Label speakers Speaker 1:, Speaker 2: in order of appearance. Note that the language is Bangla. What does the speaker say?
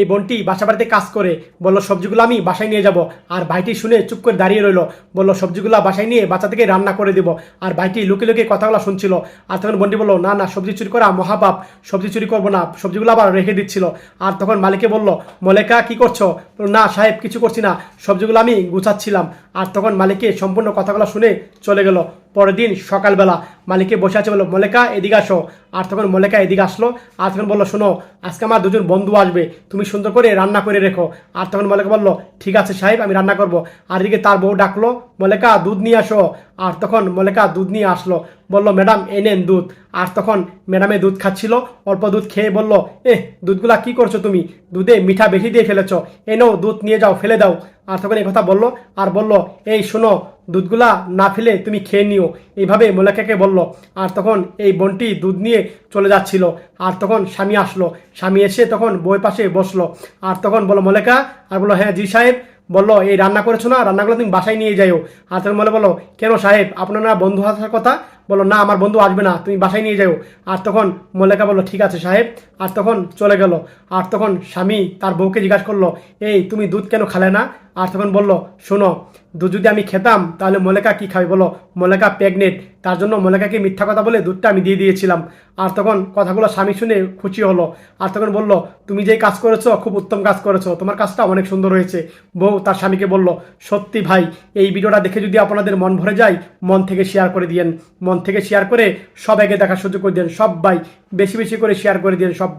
Speaker 1: এই বোনটি বাসা বাড়িতে কাজ করে, বললো সবজিগুলো আমি বাসায় নিয়ে যাব। আর ভাইটি শুনে চুপ করে দাঁড়িয়ে রইলো, বললো সবজিগুলো বাসায় নিয়ে বাচ্চা থেকে রান্না করে দেবো। আর ভাইটি লুকিয়ে লুকিয়ে কথাগুলো শুনছিল। আর তখন বোনটি বললো, না না, সবজি চুরি করা মহাপাপ, সবজি চুরি করবো না, সবজিগুলো আবার রেখে দিচ্ছিল। আর তখন মালিকে বলল, মলেকা কি করছো? না সাহেব, কিছু করছি না, সবজিগুলো আমি গুছাচ্ছিলাম। আর তখন মালিকে সম্পূর্ণ কথাগুলো শুনে চলে গেল। পরের দিন সকালবেলা মালিকে বসে আছে, বললো মলেকা এদিকে আসো। আর তখন মলেকা এদিকে আসলো। আর তখন বললো, শোনো, আজকে আমার দুজন বন্ধু আসবে, তুমি সুন্দর করে রান্না করে রেখো। আর তখন মলেকা বললো, ঠিক আছে সাহেব, আমি রান্না করব। আর এদিকে তার বউ ডাকলো, মলেকা দুধ নিয়ে আসো। আর তখন মলেকা দুধ নিয়ে আসলো, বললো ম্যাডাম এই নেন দুধ। আর তখন ম্যাডামে দুধ খাচ্ছিল, অল্প দুধ খেয়ে বললো, দুধগুলা কি করছো তুমি? দুধে মিঠা বেশি দিয়ে ফেলেছো, নাও দুধ নিয়ে যাও, ফেলে দাও। আর তখন এই কথা বললো। আর বললো, এই শোনো, দুধগুলা না ফেলে তুমি খেয়ে নিও, এইভাবে মলেকাকে বলল। আর তখন এই বোনটি দুধ নিয়ে চলে যাচ্ছিল। আর তখন স্বামী আসলো, স্বামী এসে তখন বউয়ের পাশে বসলো। আর তখন বললো মলেকা, আর বললো হ্যাঁ জি সাহেব। বললো, এই রান্না করেছো না, রান্নাগুলো তুমি বাসায় নিয়ে যাও। আর তখন বললো, কেন সাহেব, আপনার না বন্ধু আসার কথা? বললো, না আমার বন্ধু আসবে না, তুমি বাসায় নিয়ে যাও। আর তখন মল্লিকা বললো, ঠিক আছে সাহেব। আর তখন চলে গেল। আর তখন স্বামী তার বউকে জিজ্ঞাসা করলো, এই তুমি দুধ কেন খালে না? আর তখন বললো, শোনো, দুধ যদি আমি খেতাম তাহলে মল্লিকা কি খাবে? বলো মল্লিকা প্রেগনেন্ট, তার জন্য মল্লিকাকে মিথ্যা কথা বলে দুধটা আমি দিয়ে দিয়েছিলাম। আর তখন কথাগুলো স্বামী শুনে খুশি হলো। আর তখন বললো, তুমি যেই কাজ করেছো খুব উত্তম কাজ করেছো, তোমার কাজটা অনেক সুন্দর হয়েছে। বউ তার স্বামীকে বলল, সত্যি ভাই, এই ভিডিওটা দেখে যদি আপনাদের মন ভরে যায়, মন থেকে শেয়ার করে দিয়েন, মন থেকে শেয়ার করে সবাইকে দেখার সুযোগ করে দেন, সবাই বেশি বেশি করে শেয়ার করে দিন সব।